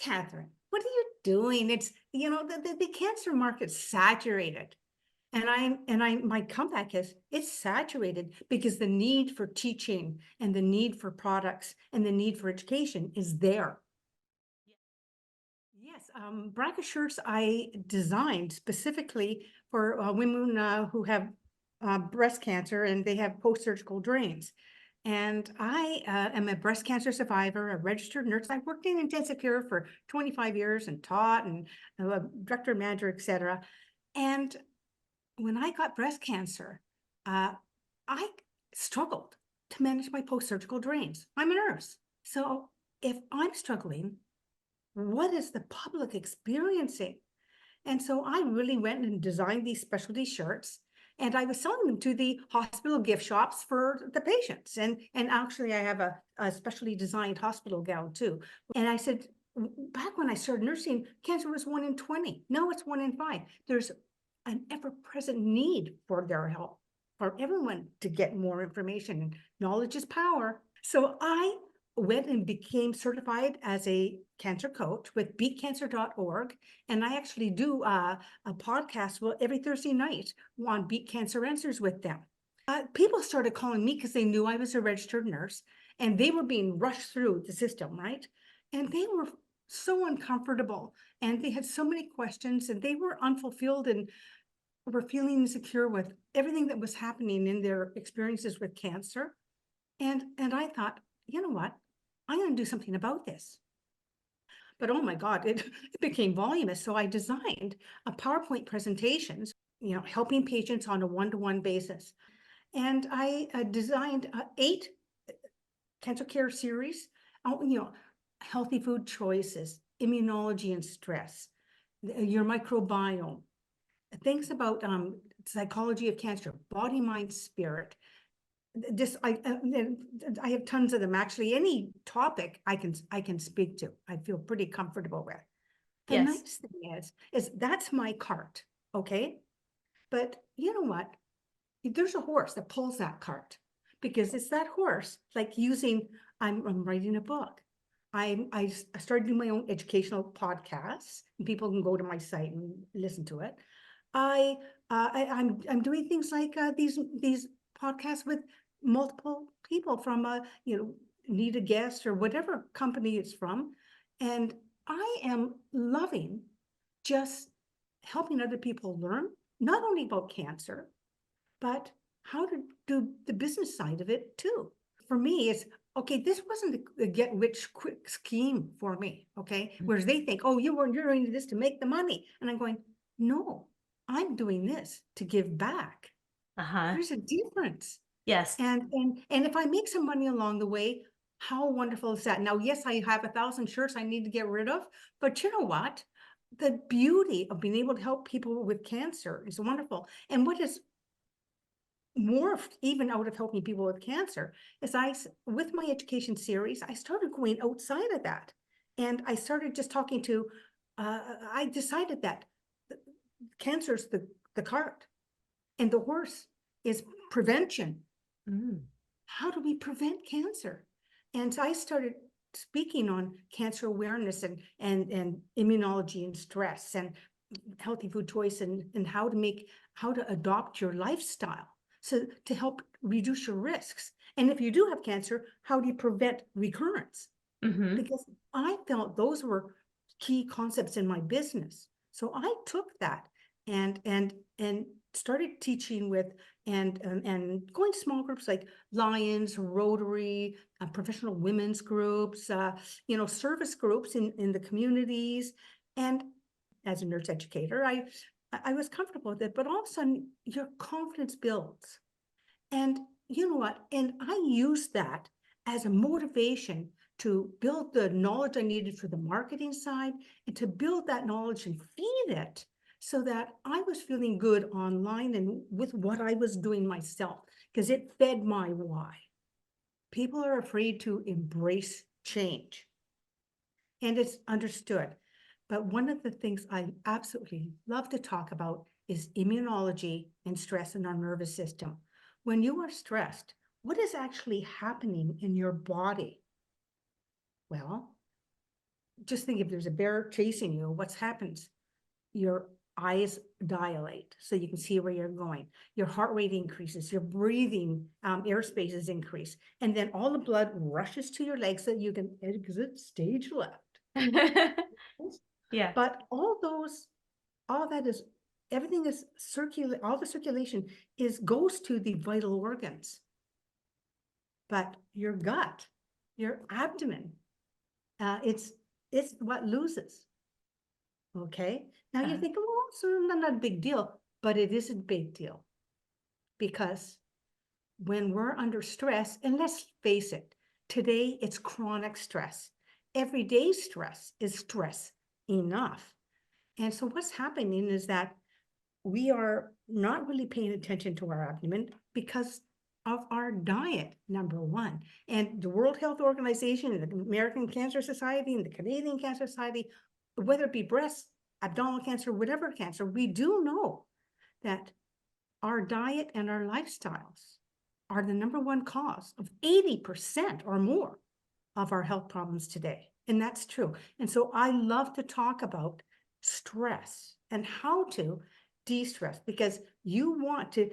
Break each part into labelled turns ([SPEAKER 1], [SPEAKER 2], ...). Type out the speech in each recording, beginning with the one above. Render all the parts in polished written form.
[SPEAKER 1] Catherine, what are you doing? It's, the cancer market's saturated. My comeback is it's saturated because the need for teaching and the need for products and the need for education is there. Yes, Bracashirts I designed specifically for women who have breast cancer and they have post-surgical drains. And I am a breast cancer survivor, a registered nurse. I worked in intensive care for 25 years and taught and director, manager, et cetera. And when I got breast cancer, I struggled to manage my post-surgical drains. I'm a nurse. So if I'm struggling, what is the public experiencing? And so I really went and designed these specialty shirts and I was selling them to the hospital gift shops for the patients. And actually I have a specially designed hospital gown too. And I said, back when I started nursing, cancer was 1 in 20. Now it's 1 in 5. There's an ever-present need for their help, for everyone to get more information. And knowledge is power. So I went and became certified as a cancer coach with beatcancer.org. And I actually do a podcast every Thursday night on Beat Cancer Answers with them. People started calling me because they knew I was a registered nurse and they were being rushed through the system, right? And they were so uncomfortable and they had so many questions and they were unfulfilled and were feeling insecure with everything that was happening in their experiences with cancer. And I thought, you know what? I'm going to do something about this. But oh my God, it became voluminous. So I designed a PowerPoint presentations, helping patients on a one-to-one basis. And I designed 8 cancer care series, healthy food choices, immunology and stress, your microbiome, things about psychology of cancer, body, mind, spirit. I have tons of them. Actually, any topic I can speak to, I feel pretty comfortable with. The
[SPEAKER 2] Yes.
[SPEAKER 1] nice thing is that's my cart, okay? But you know what? There's a horse that pulls that cart because it's that horse, like I'm writing a book. I started doing my own educational podcasts, and people can go to my site and listen to it. I'm doing things like these podcasts with multiple people from Need a Guest or whatever company it's from, and I am loving just helping other people learn not only about cancer, but how to do the business side of it too. For me, it's okay. This wasn't a get rich quick scheme for me. Okay, whereas they think, oh, you're doing this to make the money, and I'm going, no, I'm doing this to give back. There's a difference.
[SPEAKER 2] Yes.
[SPEAKER 1] And if I make some money along the way, how wonderful is that? Now, yes, I have 1,000 shirts I need to get rid of, but you know what? The beauty of being able to help people with cancer is wonderful. And what is morphed even out of helping people with cancer is with my education series, I started going outside of that. And I started just talking to, I decided that cancer's the cart and the horse is prevention. How do we prevent cancer? And so I started speaking on cancer awareness and immunology and stress and healthy food choice and how to adopt your lifestyle so to help reduce your risks. And if you do have cancer, how do you prevent recurrence? Because I felt those were key concepts in my business. So I took that and started teaching with and going to small groups like Lions, Rotary, professional women's groups, service groups in the communities. And as a nurse educator, I was comfortable with it, but all of a sudden your confidence builds. And you know what? And I used that as a motivation to build the knowledge I needed for the marketing side and to build that knowledge and feed it so that I was feeling good online and with what I was doing myself, because it fed my why. People are afraid to embrace change, and it's understood. But one of the things I absolutely love to talk about is immunology and stress in our nervous system. When you are stressed, what is actually happening in your body? Well, just think if there's a bear chasing you, what's happens? Your eyes dilate so you can see where you're going. Your heart rate increases, your breathing airspace is increased, and then all the blood rushes to your legs so that you can exit stage left.
[SPEAKER 2] Yeah.
[SPEAKER 1] But all that is, everything is all the circulation goes to the vital organs. But your gut, your abdomen, it's what loses. Okay. Now you're thinking, well, it's not a big deal, but it is a big deal because when we're under stress, and let's face it, today it's chronic stress. Everyday stress is stress enough. And so what's happening is that we are not really paying attention to our abdomen because of our diet, number one. And the World Health Organization, and the American Cancer Society, and the Canadian Cancer Society, whether it be breast, abdominal cancer, whatever cancer, we do know that our diet and our lifestyles are the number one cause of 80% or more of our health problems today. And that's true. And so I love to talk about stress and how to de-stress, because you want to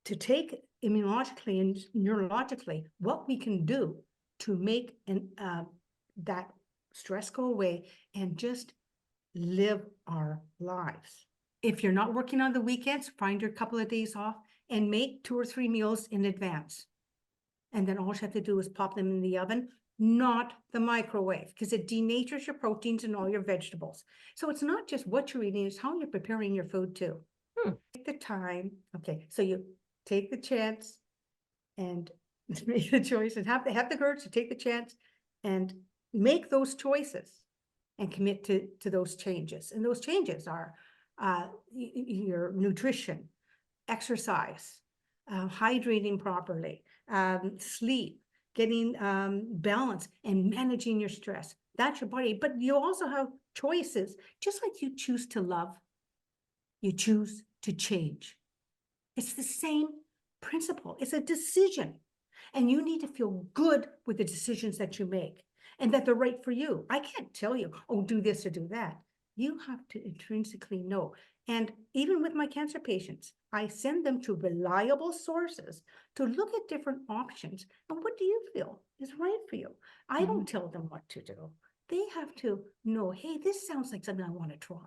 [SPEAKER 1] take immunologically and neurologically what we can do to make that stress go away and just live our lives. If you're not working on the weekends, find your couple of days off and make 2 or 3 meals in advance. And then all you have to do is pop them in the oven, not the microwave, because it denatures your proteins and all your vegetables. So it's not just what you're eating, it's how you're preparing your food too. Take the time. Okay, so you take the chance and make the choice, and have the courage to take the chance and make those choices and commit to those changes. And those changes are your nutrition, exercise, hydrating properly, sleep, getting balance, and managing your stress. That's your body. But you also have choices. Just like you choose to love, you choose to change. It's the same principle. It's a decision. And you need to feel good with the decisions that you make and that they're right for you. I can't tell you, oh, do this or do that. You have to intrinsically know. And even with my cancer patients, I send them to reliable sources to look at different options. And what do you feel is right for you? I don't tell them what to do. They have to know, hey, this sounds like something I want to try.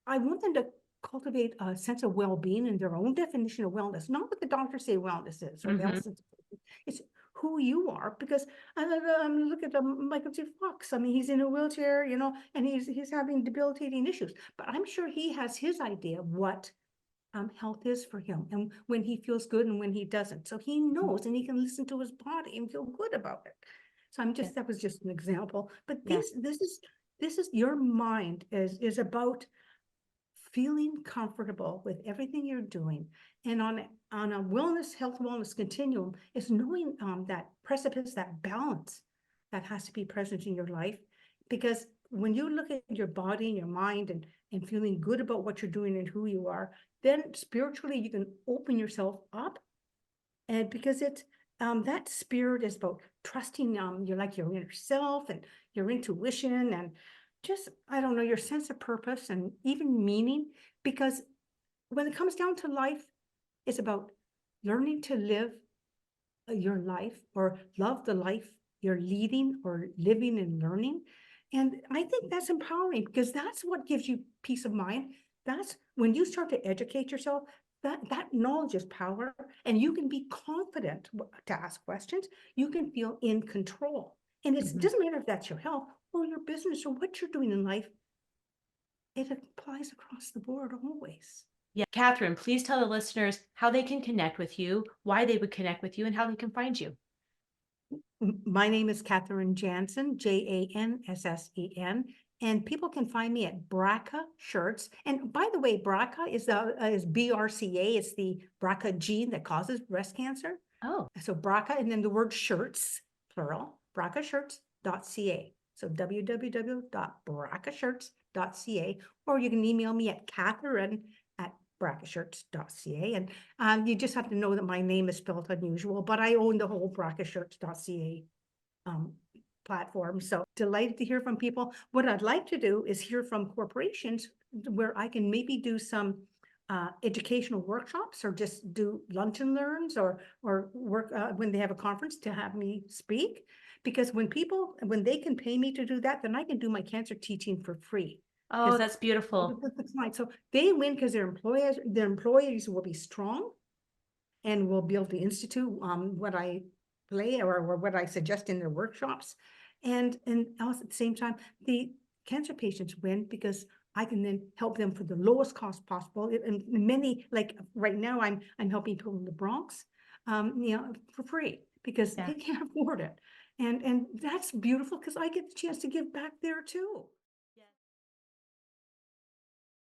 [SPEAKER 1] I want them to cultivate a sense of well-being in their own definition of wellness, not what the doctors say wellness is, or the health. It's who you are, because look at Michael J. Fox. I mean, he's in a wheelchair, you know, and he's having debilitating issues, but I'm sure he has his idea of what health is for him, and when he feels good and when he doesn't. So he knows, and he can listen to his body and feel good about it. So that was just an example, but this is your mind is about feeling comfortable with everything you're doing. And on a health wellness continuum is knowing that precipice, that balance that has to be present in your life. Because when you look at your body and your mind and feeling good about what you're doing and who you are, then spiritually you can open yourself up. And because that spirit is about trusting your inner self and your intuition, and just, I don't know, your sense of purpose and even meaning. Because when it comes down to life, it's about learning to live your life, or love the life you're leading or living and learning. And I think that's empowering, because that's what gives you peace of mind. That's when you start to educate yourself, that knowledge is power, and you can be confident to ask questions. You can feel in control. And it doesn't matter if that's your health or your business or what you're doing in life. It applies across the board always.
[SPEAKER 2] Yeah, Catherine, please tell the listeners how they can connect with you, why they would connect with you, and how they can find you.
[SPEAKER 1] My name is Catherine Jansen, Janssen, and people can find me at Bracashirts. And by the way, BRCA is BRCA. It's the BRCA gene that causes breast cancer.
[SPEAKER 2] Oh,
[SPEAKER 1] So BRCA, and then the word shirts, plural, bracashirts.ca. So www.bracashirts.ca, or you can email me at Catherine@bracashirts.ca. And you just have to know that my name is spelled unusual, but I own the whole Bracashirts.ca platform. So delighted to hear from people. What I'd like to do is hear from corporations where I can maybe do some educational workshops or just do lunch and learns or work when they have a conference to have me speak. Because when they can pay me to do that, then I can do my cancer teaching for free.
[SPEAKER 2] Oh,
[SPEAKER 1] Because
[SPEAKER 2] that's beautiful.
[SPEAKER 1] that's fine. So they win because their employees will be strong and will be able to institute what I play or what I suggest in their workshops. And also at the same time, the cancer patients win because I can then help them for the lowest cost possible. And many, like right now, I'm helping people in the Bronx, for free because
[SPEAKER 2] Yeah.
[SPEAKER 1] they can't afford it. And that's beautiful because I get the chance to give back there too.